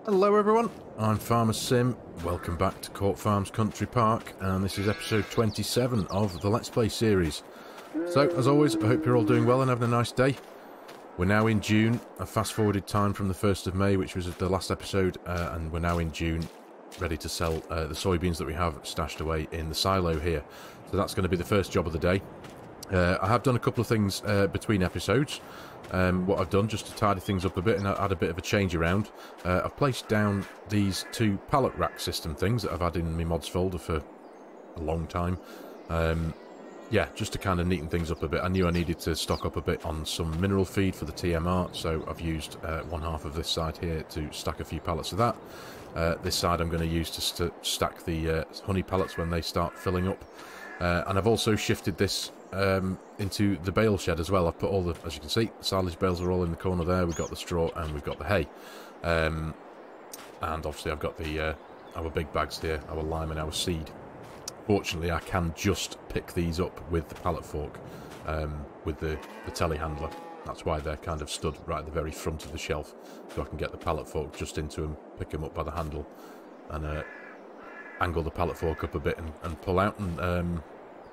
Hello everyone, I'm FARMERSIM, welcome back to Court Farms Country Park, and this is episode 27 of the Let's Play series. So, as always, I hope you're all doing well and having a nice day. We're now in June, I fast-forwarded time from the 1st of May, which was the last episode, and we're now in June, ready to sell the soybeans that we have stashed away in the silo here. So that's going to be the first job of the day. I have done a couple of things between episodes. What I've done, just to tidy things up a bit and add a bit of a change around, I've placed down these two pallet rack system things that I've had in my mods folder for a long time. Yeah, just to kind of neaten things up a bit. I knew I needed to stock up a bit on some mineral feed for the TMR, so I've used one half of this side here to stack a few pallets of that. This side I'm going to use to stack the honey pallets when they start filling up. And I've also shifted this into the bale shed as well. I've put all the, as you can see, the silage bales are all in the corner there. We've got the straw and we've got the hay. And obviously I've got the our big bags here, our lime and our seed. Fortunately, I can just pick these up with the pallet fork, with the telehandler. That's why they're kind of stood right at the very front of the shelf, so I can get the pallet fork just into them, pick them up by the handle, and angle the pallet fork up a bit and pull out and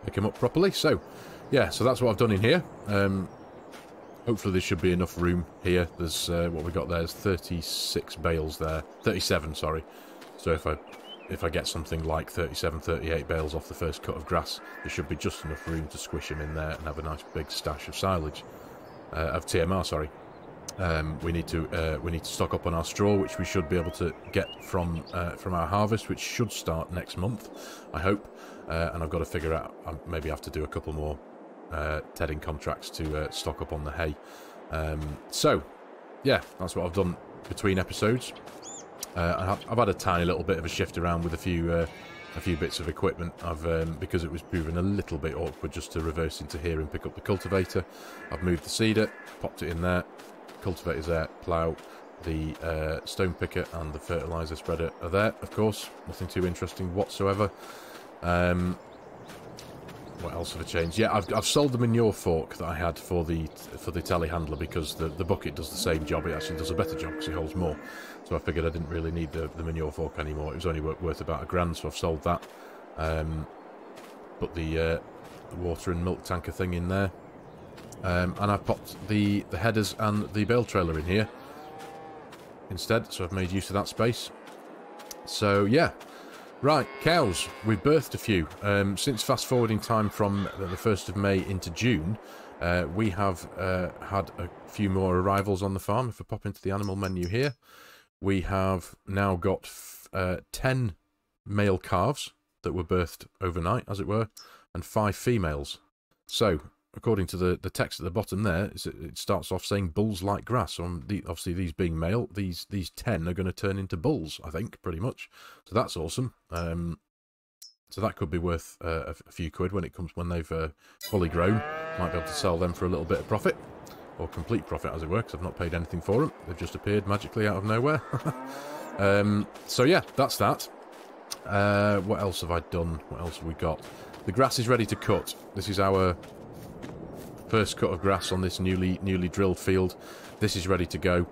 pick them up properly. So, yeah, so that's what I've done in here. Hopefully there should be enough room here. There's, what we got there is 36 bales there. 37, sorry. So if I get something like 37, 38 bales off the first cut of grass, there should be just enough room to squish them in there and have a nice big stash of silage. Of TMR, sorry. We need to stock up on our straw, which we should be able to get from our harvest, which should start next month, I hope. And I've got to figure out, maybe have to do a couple more tedding contracts to stock up on the hay. So, yeah, that's what I've done between episodes. I've had a tiny little bit of a shift around with a few bits of equipment. Because it was proving a little bit awkward just to reverse into here and pick up the cultivator. I've moved the seeder, popped it in there. Cultivator's there, plough, the stone picker and the fertiliser spreader are there, of course. Nothing too interesting whatsoever. What else have I changed? Yeah, I've sold the manure fork that I had for the telehandler because the bucket does the same job. It actually does a better job because it holds more. So I figured I didn't really need the manure fork anymore. It was only worth about £1, so I've sold that. Put the water and milk tanker thing in there. And I've popped the headers and the bale trailer in here instead, so I've made use of that space. So, yeah. Right, cows. We've birthed a few. Since fast-forwarding time from the 1st of May into June, we have had a few more arrivals on the farm. If I pop into the animal menu here, we have now got 10 male calves that were birthed overnight, as it were, and 5 females. So, according to the text at the bottom there, it starts off saying bulls like grass. So obviously these being male, these 10 are going to turn into bulls, I think, pretty much. So that's awesome. So that could be worth a few quid when they've fully grown. Might be able to sell them for a little bit of profit, or complete profit, as it were, because I've not paid anything for them. They've just appeared magically out of nowhere. So yeah, that's that. What else have I done? What else have we got? The grass is ready to cut. This is our first cut of grass on this newly drilled field. This is ready to go,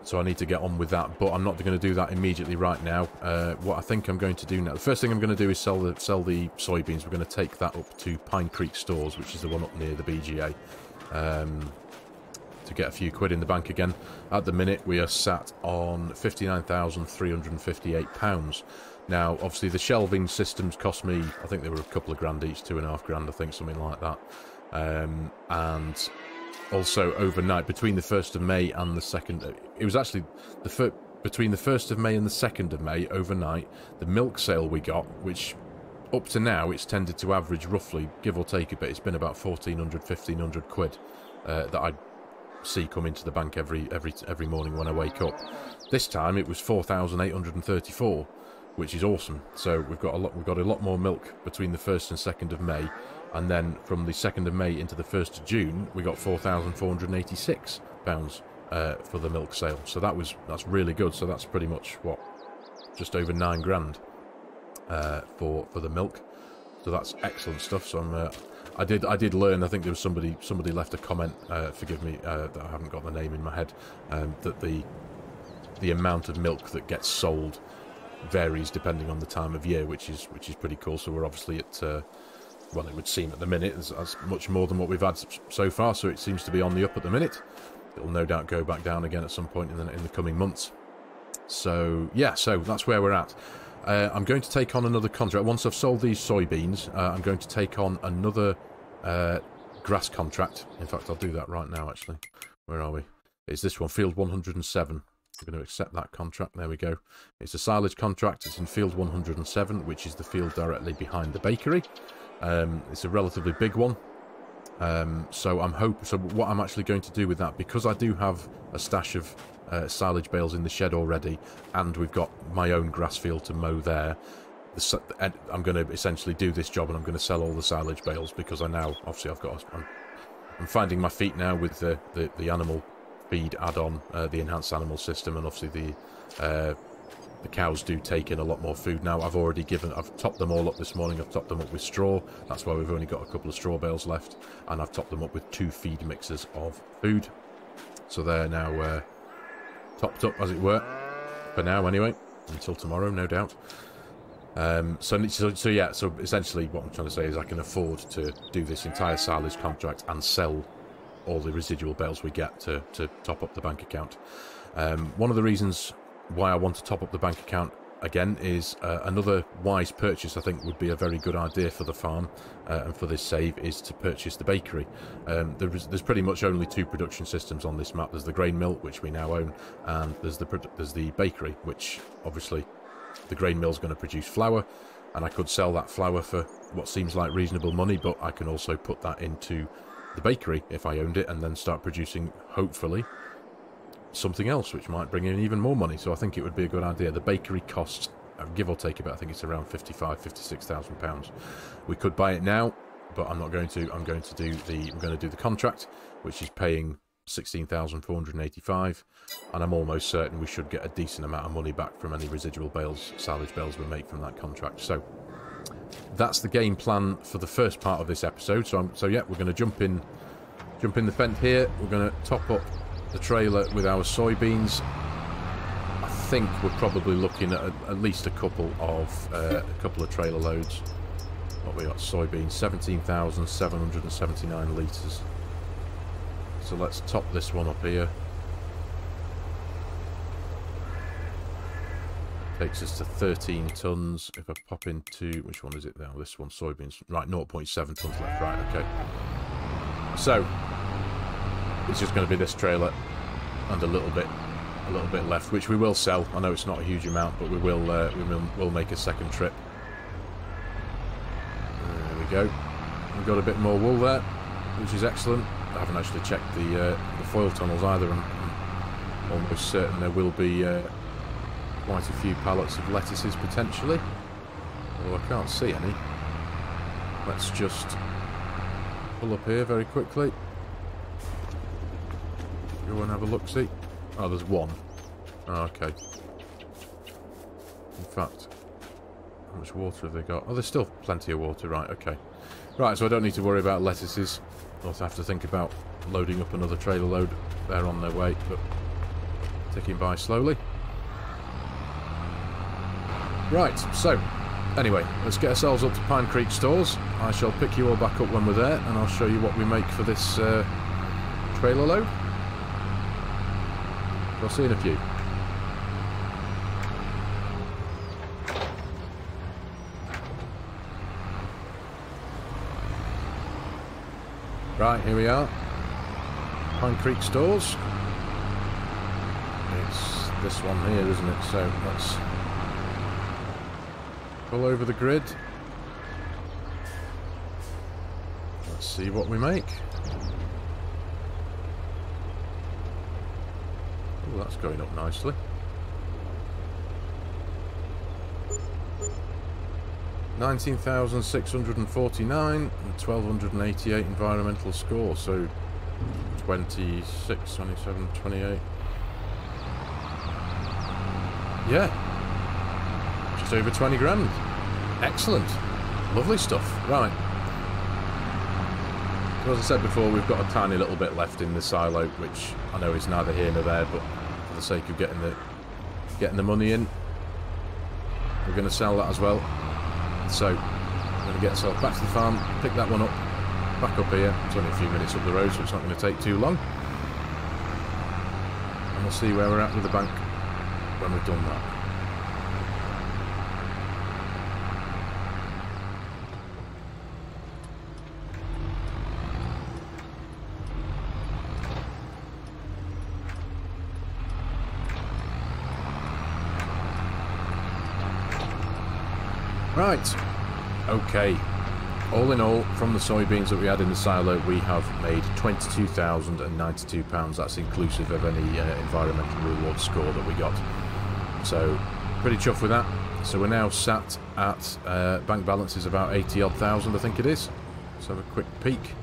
so I need to get on with that, but I'm not going to do that immediately right now. What I think I'm going to do now, the first thing I'm going to do is sell the soybeans. We're going to take that up to Pine Creek Stores, which is the one up near the BGA, to get a few quid in the bank again. At the minute we are sat on £59,358. Now, obviously, the shelving systems cost me, I think they were a couple of grand each, £2.5 I think, something like that. And also overnight, between the 1st of May and the 2nd, it was actually between the 1st of May and the 2nd of May, overnight, the milk sale we got, which up to now, it's tended to average roughly, give or take a bit, it's been about 1,400, 1,500 quid that I see come into the bank every morning when I wake up. This time, it was 4,834. Which is awesome. So we've got a lot more milk between the 1st and 2nd of May, and then from the 2nd of May into the 1st of June, we got £4,486 for the milk sale. So that's really good. So that's pretty much what, just over £9 for the milk. So that's excellent stuff. So I did learn. I think there was somebody left a comment. Forgive me that I haven't got the name in my head. That the the amount of milk that gets sold varies depending on the time of year, which is pretty cool. So we're obviously at well, it would seem at the minute as much more than what we've had so far, so it seems to be on the up at the minute. It'll no doubt go back down again at some point in the coming months. So yeah, so that's where we're at. I'm going to take on another contract. Once I've sold these soybeans, I'm going to take on another grass contract. In fact, I'll do that right now, actually. Where are we? It's this one, field 107. I'm going to accept that contract. There we go. It's a silage contract. It's in field 107, which is the field directly behind the bakery. It's a relatively big one. So what I'm actually going to do with that, because I do have a stash of silage bales in the shed already, and we've got my own grass field to mow there, I'm going to essentially do this job, and I'm going to sell all the silage bales, because obviously I'm finding my feet now with the animal feed add-on, the enhanced animal system, and obviously the cows do take in a lot more food now. I've topped them all up this morning. I've topped them up with straw. That's why we've only got a couple of straw bales left, and I've topped them up with 2 feed mixers of food. So they're now topped up, as it were, for now anyway, until tomorrow, no doubt. So essentially what I'm trying to say is I can afford to do this entire silage contract and sell all the residual bales we get to top up the bank account. One of the reasons why I want to top up the bank account again is another wise purchase I think would be a very good idea for the farm and for this save is to purchase the bakery. There's pretty much only 2 production systems on this map. There's the grain mill, which we now own, and there's the bakery, which obviously the grain mill's going to produce flour, and I could sell that flour for what seems like reasonable money, but I can also put that into the bakery if I owned it, and then start producing, hopefully, something else which might bring in even more money. So I think it would be a good idea. The bakery costs, give or take, about, I think it's around £56,000. We could buy it now, but I'm not going to. I'm going to do the contract, which is paying £16,485, and I'm almost certain we should get a decent amount of money back from any residual bales, silage bales we make from that contract. So that's the game plan for the first part of this episode. So yeah, we're going to jump in the fence here. We're going to top up the trailer with our soybeans. I think we're probably looking at least a couple of trailer loads. What we got? Soybeans, 17,779 litres. So let's top this one up here. Takes us to 13 tons. If I pop into, which one is it now? This one, soybeans. Right, 0.7 tons left. Right, okay. So it's just going to be this trailer and a little bit left, which we will sell. I know it's not a huge amount, but we'll make a second trip. There we go. We've got a bit more wool there, which is excellent. I haven't actually checked the foil tunnels either, and I'm almost certain there will be quite a few pallets of lettuces potentially. Although I can't see any. Let's just pull up here very quickly. Go and have a look-see. Oh, there's one. Oh, okay. In fact, how much water have they got? Oh, there's still plenty of water. Right, okay. Right, so I don't need to worry about lettuces. I'll have to think about loading up another trailer load. They're on their way, but ticking by slowly. Right, so anyway, let's get ourselves up to Pine Creek Stores. I shall pick you all back up when we're there, and I'll show you what we make for this trailer load. I'll see you in a few. Right, here we are. Pine Creek Stores. It's this one here, isn't it? So let's pull over the grid. Let's see what we make. Oh, that's going up nicely. $19,649 and 1,288 environmental score, so 26, 27, 28. Yeah, just over 20 grand. Excellent, lovely stuff. Right, so as I said before, we've got a tiny little bit left in the silo, which I know is neither here nor there, but for the sake of getting getting the money in. We're going to sell that as well. So, I'm going to get ourselves back to the farm, pick that one up, back up here. It's only a few minutes up the road, so it's not going to take too long. And we'll see where we're at with the bank when we've done that. Right, okay, all in all, from the soybeans that we had in the silo, we have made £22,092, that's inclusive of any environmental reward score that we got. So, pretty chuffed with that. So we're now sat at, bank balance is about 80 odd thousand, I think it is. Let's have a quick peek.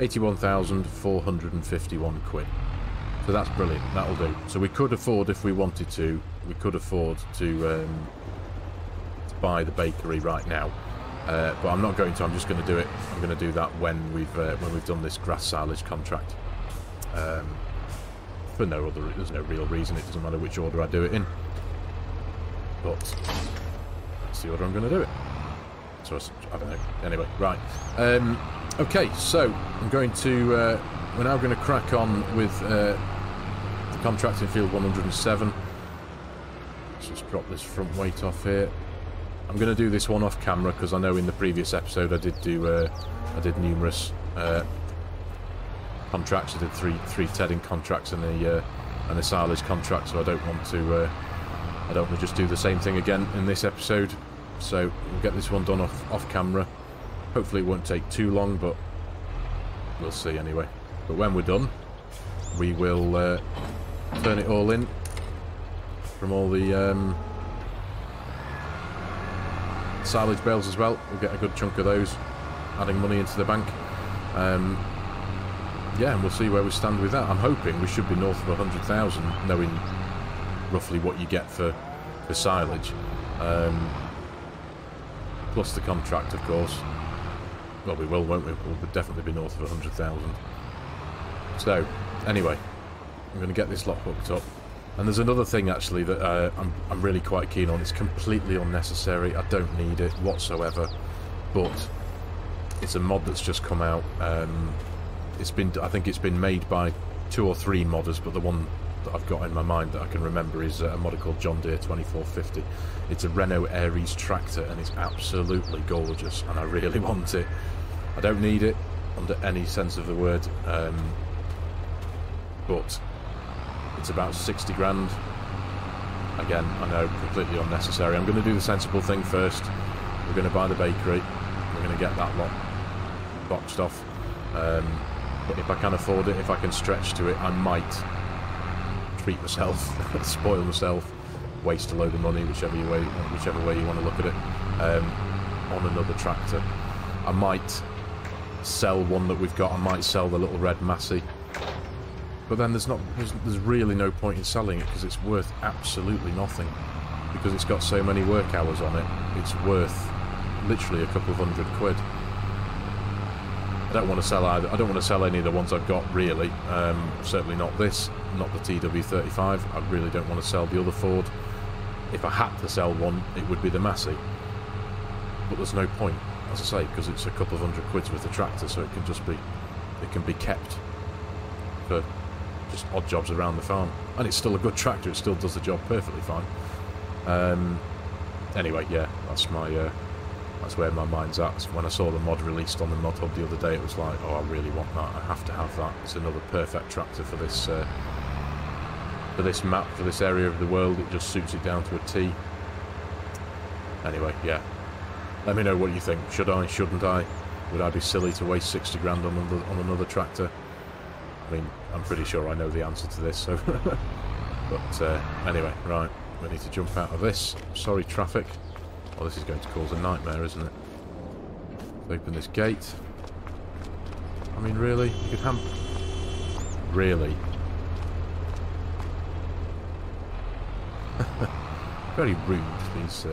81,451 quid. So that's brilliant, that'll do. So we could afford, if we wanted to, we could afford to buy the bakery right now, but I'm not going to. I'm just going to do it. I'm going to do that when we've done this grass silage contract. For no other, there's no real reason. It doesn't matter which order I do it in, but that's the order I'm going to do it. So I don't know. Anyway, right. Okay, so I'm going to. We're now going to crack on with the contract in field 107. Let's just drop this front weight off here. I'm going to do this one off camera because I know in the previous episode I did numerous contracts. I did three tedding contracts and a silage contract, so I don't want to just do the same thing again in this episode. So we'll get this one done off camera. Hopefully it won't take too long, but we'll see anyway. But when we're done, we will turn it all in from all the silage bales as well. We'll get a good chunk of those, adding money into the bank. Yeah, and we'll see where we stand with that. I'm hoping we should be north of 100,000, knowing roughly what you get for silage. Plus the contract, of course. Well, we will, won't we? We'll definitely be north of 100,000. So, anyway, I'm going to get this lot hooked up. And there's another thing, actually, that I'm really quite keen on. It's completely unnecessary. I don't need it whatsoever. But it's a mod that's just come out. I think it's been made by 2 or 3 modders, but the one that I've got in my mind that I can remember is a modder called John Deere 2450. It's a Renault Aries tractor, and it's absolutely gorgeous, and I really want it. I don't need it under any sense of the word, but it's about 60 grand. Again, I know, completely unnecessary. I'm going to do the sensible thing first. We're going to buy the bakery. We're going to get that lot boxed off. But if I can afford it, if I can stretch to it, I might treat myself, spoil myself, waste a load of money, whichever way you want to look at it, on another tractor. I might sell one that we've got. I might sell the little red Massey. But then there's really no point in selling it because it's worth absolutely nothing. Because it's got so many work hours on it, it's worth literally a couple of £100. I don't want to sell either. I don't want to sell any of the ones I've got, really. Certainly not this, not the TW35. I really don't want to sell the other Ford. If I had to sell one, it would be the Massey. But there's no point, as I say, because it's a couple of £100 worth of tractor, so it can just be, it can be kept for just odd jobs around the farm, and it's still a good tractor. It still does the job perfectly fine. Anyway, yeah, that's where my mind's at. When I saw the mod released on the Mod Hub the other day, it was like, oh, I really want that. I have to have that. It's another perfect tractor for this map, for this area of the world. It just suits it down to a T. Anyway, yeah. Let me know what you think. Should I? Shouldn't I? Would I be silly to waste 60 grand on another tractor? I mean, I'm pretty sure I know the answer to this, so... But, anyway, right. We need to jump out of this. Sorry, traffic. Well, this is going to cause a nightmare, isn't it? Open this gate. I mean, really? You could have... Really? Very rude, these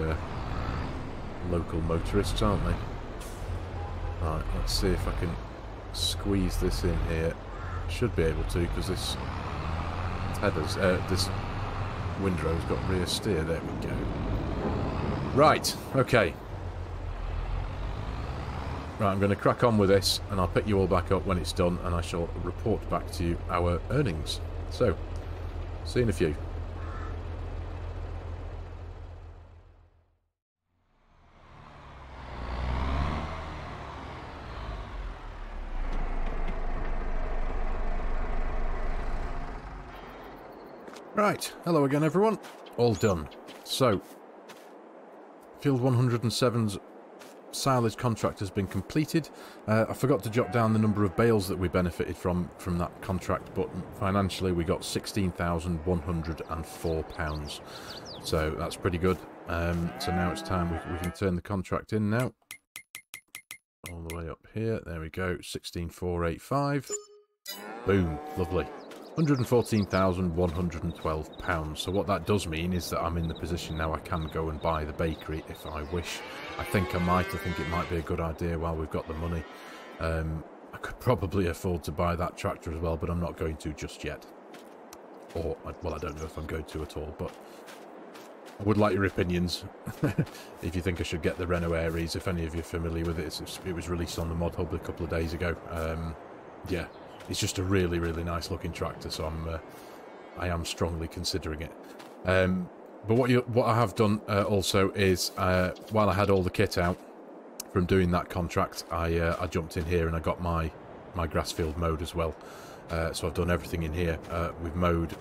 local motorists, aren't they? Right, let's see if I can squeeze this in here. Should be able to, because this headers, this windrow's got rear steer. There we go. Right, okay. Right, I'm going to crack on with this, and I'll pick you all back up when it's done, and I shall report back to you our earnings. So, see you in a few. Right, hello again everyone. All done. So, Field 107's silage contract has been completed. I forgot to jot down the number of bales that we benefited from that contract, but financially we got £16,104. So that's pretty good. So now it's time we can turn the contract in now. All the way up here. There we go. 16,485. Boom. Lovely. £114,112. So what that does mean is that I'm in the position now I can go and buy the bakery if I wish. I think I might. I think it might be a good idea while we've got the money. I could probably afford to buy that tractor as well, but I'm not going to just yet. Or, well, I don't know if I'm going to at all, but I would like your opinions. If you think I should get the Renault Aries, if any of you are familiar with it. It was released on the Mod Hub a couple of days ago. Yeah. It's just a really, really nice looking tractor, so I am strongly considering it. But what I have done also is, while I had all the kit out from doing that contract, I jumped in here and I got my grass field mowed as well. So I've done everything in here. We've mowed,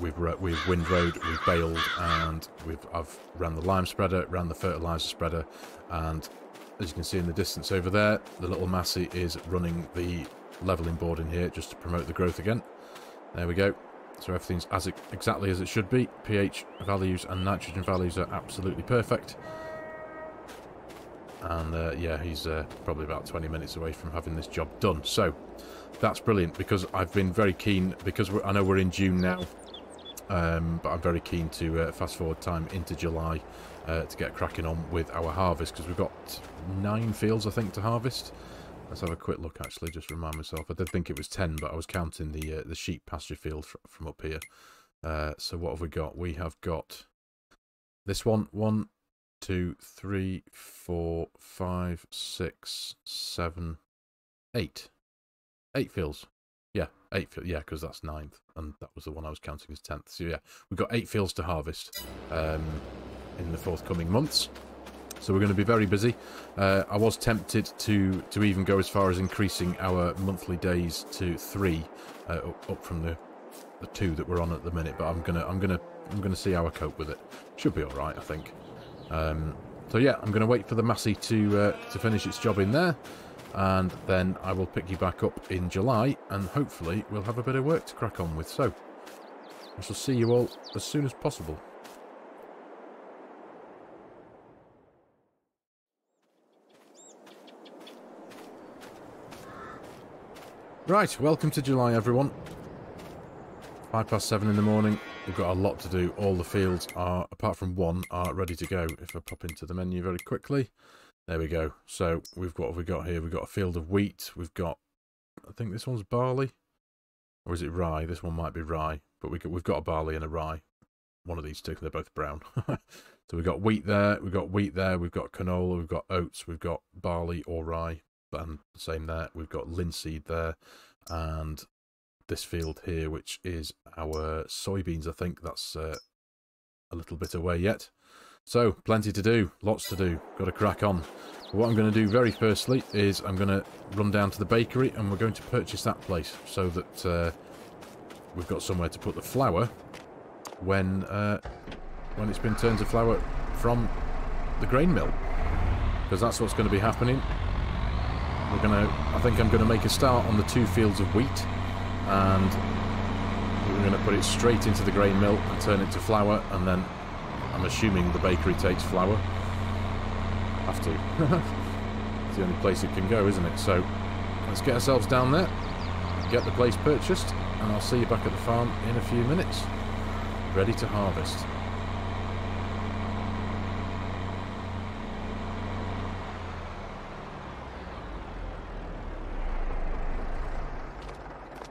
we've windrowed, we've baled, and I've ran the lime spreader, ran the fertiliser spreader, and as you can see in the distance over there, the little Massey is running the levelling board in here just to promote the growth again. There we go. So everything's exactly as it should be. pH values and nitrogen values are absolutely perfect. And yeah, he's probably about 20 minutes away from having this job done. So that's brilliant, because I've been very keen, because I know we're in June now, but I'm very keen to fast forward time into July to get cracking on with our harvest, because we've got 9 fields I think to harvest. Let's have a quick look, actually, just remind myself. I did think it was 10, but I was counting the sheep pasture field from up here. So what have we got? We have got this one. 1, 2, 3, 4, 5, 6, 7, 8. 8 fields. Yeah, 8 fields. Yeah, because that's 9th, and that was the one I was counting as 10th. So yeah, we've got 8 fields to harvest in the forthcoming months. So we're going to be very busy. I was tempted to even go as far as increasing our monthly days to 3, up from the 2 that we're on at the minute. But I'm gonna see how I cope with it. Should be all right, I think. So yeah, I'm going to wait for the Massey to finish its job in there, and then I will pick you back up in July, and hopefully we'll have a bit of work to crack on with. So I shall see you all as soon as possible. Right, welcome to July, everyone. 7:05 in the morning. We've got a lot to do. All the fields are, apart from one, are ready to go. If I pop into the menu very quickly, there we go. So what have we got here? We've got a field of wheat. We've got, I think this one's barley, or is it rye? This one might be rye, but we've got a barley and a rye. One of these two. They're both brown. So we've got wheat there. We've got wheat there. We've got canola. We've got oats. We've got barley or rye. And same there. We've got linseed there, and this field here, which is our soybeans. I think that's a little bit away yet. So plenty to do, lots to do. Got to crack on. But what I'm going to do very firstly is I'm going to run down to the bakery, and we're going to purchase that place so that we've got somewhere to put the flour when it's been turned to flour from the grain mill, because that's what's going to be happening. I think I'm going to make a start on the 2 fields of wheat, and we're going to put it straight into the grain mill and turn it to flour, and then I'm assuming the bakery takes flour. Have to. It's the only place it can go, isn't it? So let's get ourselves down there, get the place purchased, and I'll see you back at the farm in a few minutes, ready to harvest.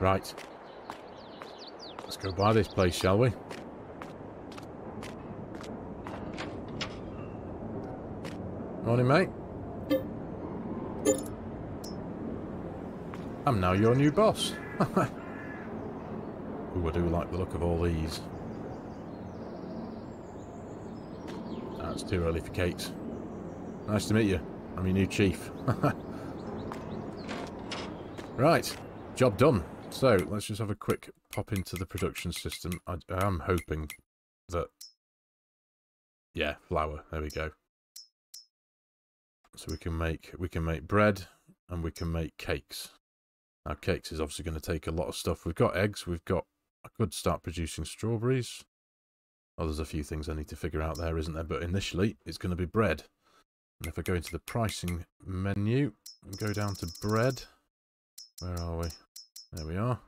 Right, let's go buy this place, shall we? Morning, mate. I'm now your new boss. Ooh, I do like the look of all these. That's too early for cakes. Nice to meet you. I'm your new chief. Right, job done. So, let's just have a quick pop into the production system. I am hoping that... Yeah, flour. There we go. So we can make bread and we can make cakes. Now, cakes is obviously going to take a lot of stuff. We've got eggs. I could start producing strawberries. Oh, there's a few things I need to figure out there, isn't there? But initially, it's going to be bread. And if I go into the pricing menu and go down to bread, where are we? There we are.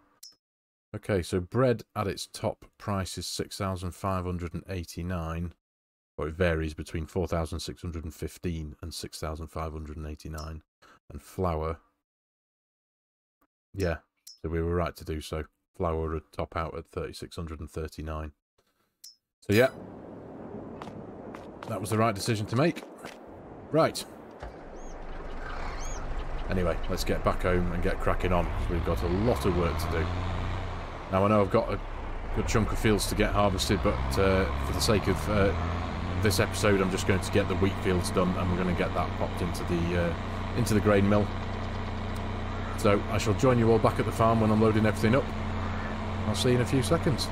Okay, so bread at its top price is 6,589. Well, it varies between 4,615 and 6,589. And flour, yeah, so we were right to do so. Flour would top out at 3,639. So yeah, that was the right decision to make. Right. Anyway, let's get back home and get cracking on, because we've got a lot of work to do. Now, I know I've got a good chunk of fields to get harvested, but for the sake of this episode, I'm just going to get the wheat fields done, and we're going to get that popped into the grain mill. So I shall join you all back at the farm when I'm loading everything up. I'll see you in a few seconds.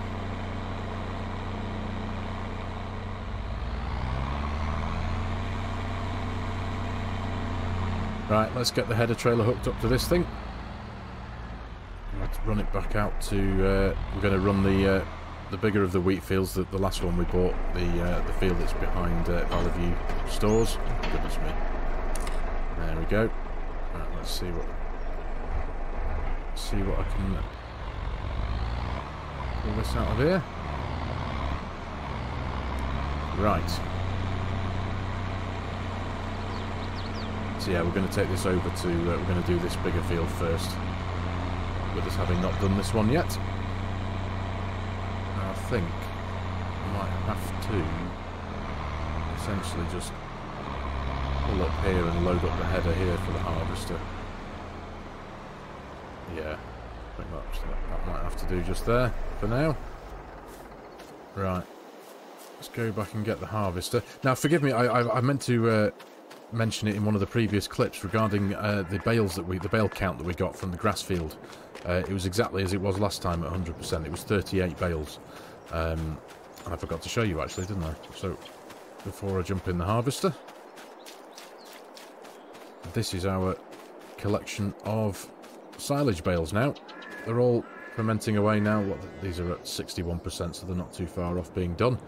Right, let's get the header trailer hooked up to this thing. Let's run it back out to... we're going to run the bigger of the wheat fields, the last one we bought, the field that's behind Valley View stores. Goodness me. There we go. Right, let's see what I can pull this out of here. Right. So yeah, we're going to take this over to, we're going to do this bigger field first, with us having not done this one yet. I think I might have to essentially just pull up here and load up the header here for the harvester. Yeah, I think that might have to do just there for now. Right, let's go back and get the harvester. Now, forgive me, I meant to mention it in one of the previous clips regarding the bale count that we got from the grass field. It was exactly as it was last time at 100%. It was 38 bales. And I forgot to show you actually, didn't I? So, before I jump in the harvester, this is our collection of silage bales now. They're all fermenting away now. These are at 61%, so they're not too far off being done.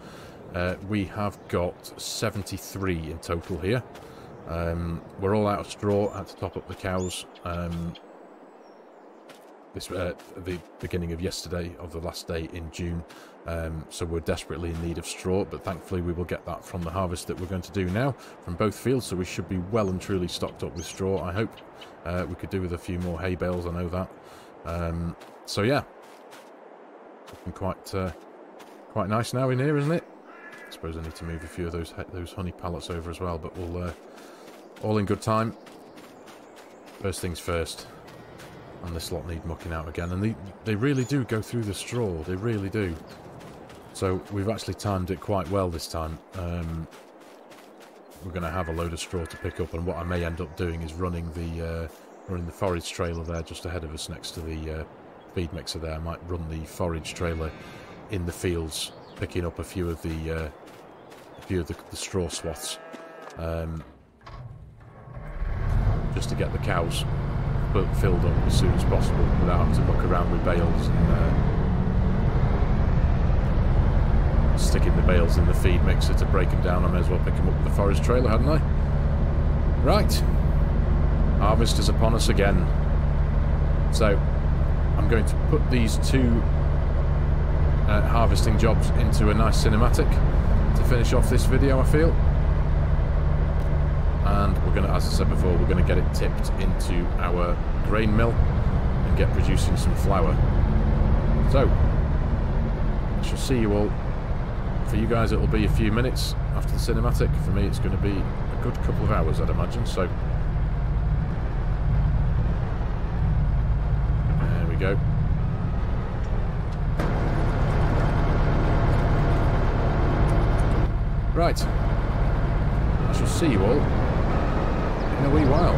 We have got 73 in total here. We're all out of straw. I had to top up the cows. The beginning of yesterday, of the last day in June, so we're desperately in need of straw, but thankfully we will get that from the harvest that we're going to do now from both fields, so we should be well and truly stocked up with straw, I hope. We could do with a few more hay bales, I know that. So yeah, looking quite nice now in here, isn't it? I suppose I need to move a few of those honey pallets over as well, but we'll all in good time. First things first. And this lot need mucking out again. And they really do go through the straw. They really do. So we've actually timed it quite well this time. We're going to have a load of straw to pick up. And what I may end up doing is running the forage trailer there just ahead of us next to the feed mixer there. I might run the forage trailer in the fields, picking up a few of the straw swaths. Just to get the cows filled up as soon as possible without having to muck around with bales and sticking the bales in the feed mixer to break them down. I may as well pick them up with the forage trailer, hadn't I? Right, harvest is upon us again. So I'm going to put these two harvesting jobs into a nice cinematic to finish off this video, I feel. And we're going to, as I said before, we're going to get it tipped into our grain mill and get producing some flour. So, I shall see you all. For you guys, it will be a few minutes after the cinematic. For me, it's going to be a good couple of hours, I'd imagine, so... There we go. Right. I shall see you all in a wee while.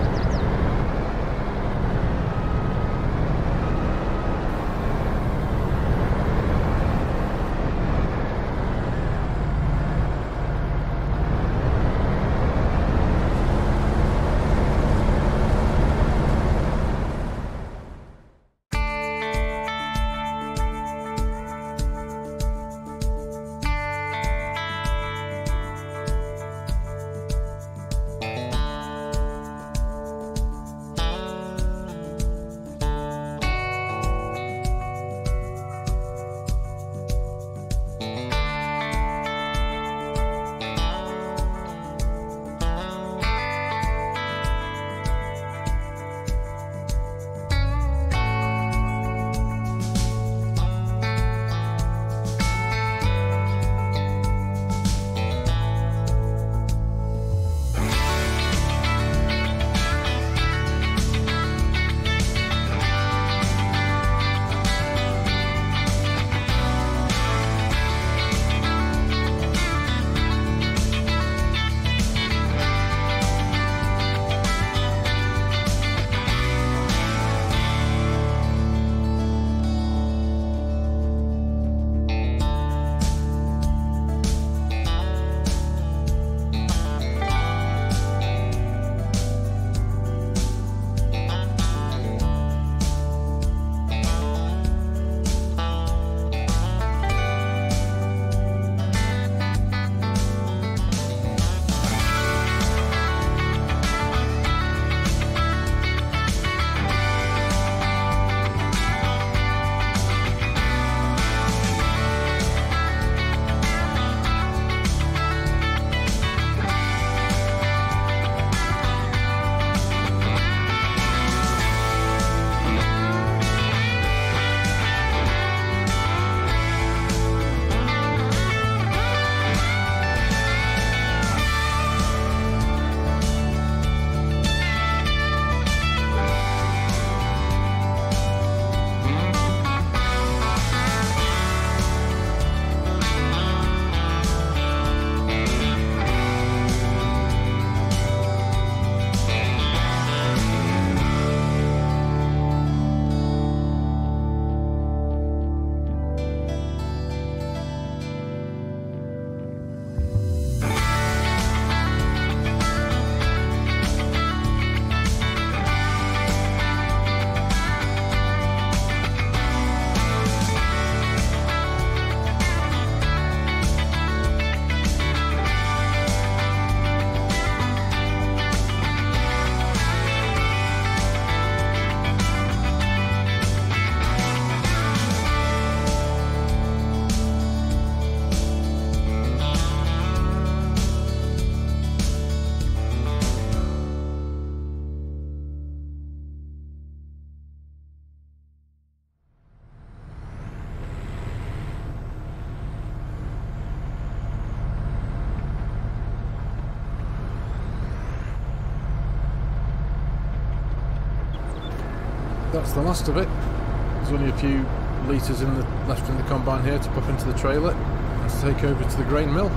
That's the last of it. There's only a few litres left in the combine here to pop into the trailer and to take over to the grain mill.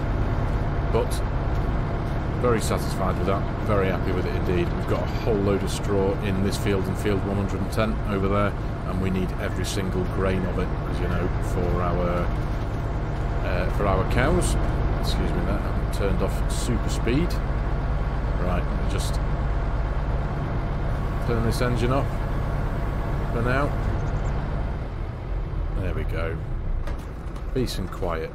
But very satisfied with that, very happy with it indeed. We've got a whole load of straw in this field and field 110 over there, and we need every single grain of it, as you know, for our cows. Excuse me, that I haven't turned off super speed. Right, let me just turn this engine off for now. There we go. Peace and quiet.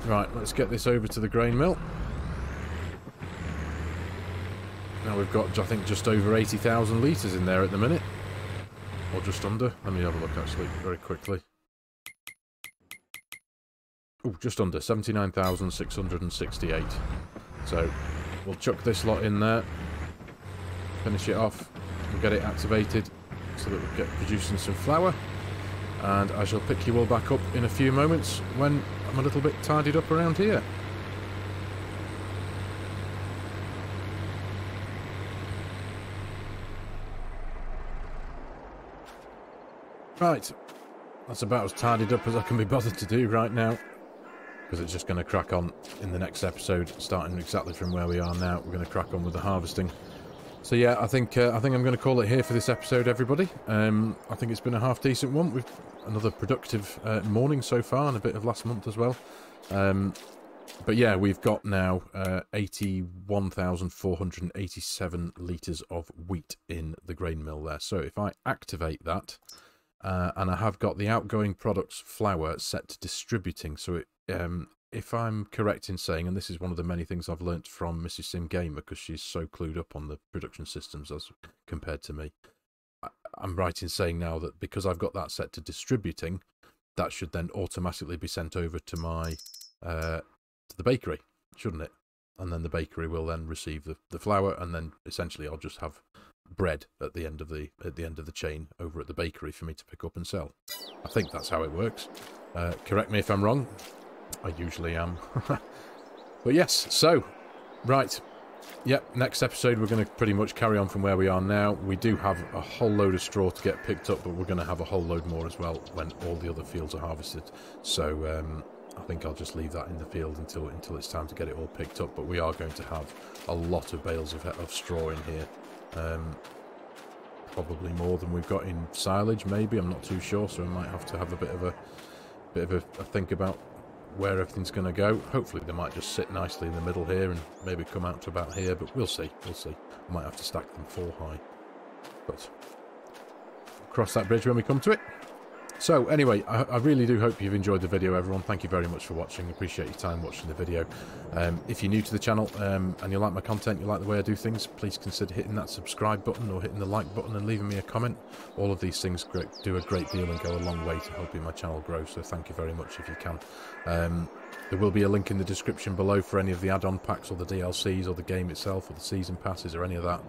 Right, let's get this over to the grain mill. Now we've got, I think, just over 80,000 litres in there at the minute. Or just under. Let me have a look actually, very quickly. Oh, just under, 79,668. So, we'll chuck this lot in there, finish it off, and get it activated so that we get producing some flour. And I shall pick you all back up in a few moments when I'm a little bit tidied up around here. Right, that's about as tidied up as I can be bothered to do right now, because it's just going to crack on in the next episode, starting exactly from where we are now. We're going to crack on with the harvesting. So yeah, I think I'm going to call it here for this episode, everybody. I think it's been a half decent one with another productive morning so far, and a bit of last month as well. But yeah, we've got now 81,487 litres of wheat in the grain mill there. So if I activate that, and I have got the outgoing products flour set to distributing, so it, if I'm correct in saying, and this is one of the many things I've learnt from Mrs. Sim Gamer, because she's so clued up on the production systems as compared to me, I'm right in saying now that because I've got that set to distributing, that should then automatically be sent over to my to the bakery, shouldn't it? And then the bakery will then receive the flour, and then essentially I'll just have bread at the end of the chain over at the bakery for me to pick up and sell. I think that's how it works. Correct me if I'm wrong. I usually am. But yes, so right. Yep, next episode we're going to pretty much carry on from where we are now. We do have a whole load of straw to get picked up, but we're going to have a whole load more as well when all the other fields are harvested. So I think I'll just leave that in the field until it's time to get it all picked up. But we are going to have a lot of bales of straw in here. Probably more than we've got in silage, maybe. I'm not too sure, so we might have to have a bit of a think about where everything's going to go. Hopefully they might just sit nicely in the middle here and maybe come out to about here, but we'll see. We'll see. I might have to stack them 4 high. But we'll cross that bridge when we come to it. So anyway, I really do hope you've enjoyed the video, everyone. Thank you very much for watching. Appreciate your time watching the video. If you're new to the channel and you like my content, you like the way I do things, please consider hitting that subscribe button or hitting the like button and leaving me a comment. All of these things do a great deal and go a long way to helping my channel grow, so thank you very much if you can. There will be a link in the description below for any of the add-on packs or the DLCs or the game itself or the season passes or any of that.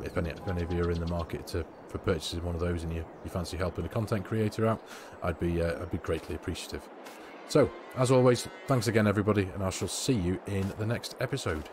If any of you are in the market for purchasing one of those and you fancy helping a content creator out, I'd be greatly appreciative. So, as always, thanks again everybody, and I shall see you in the next episode.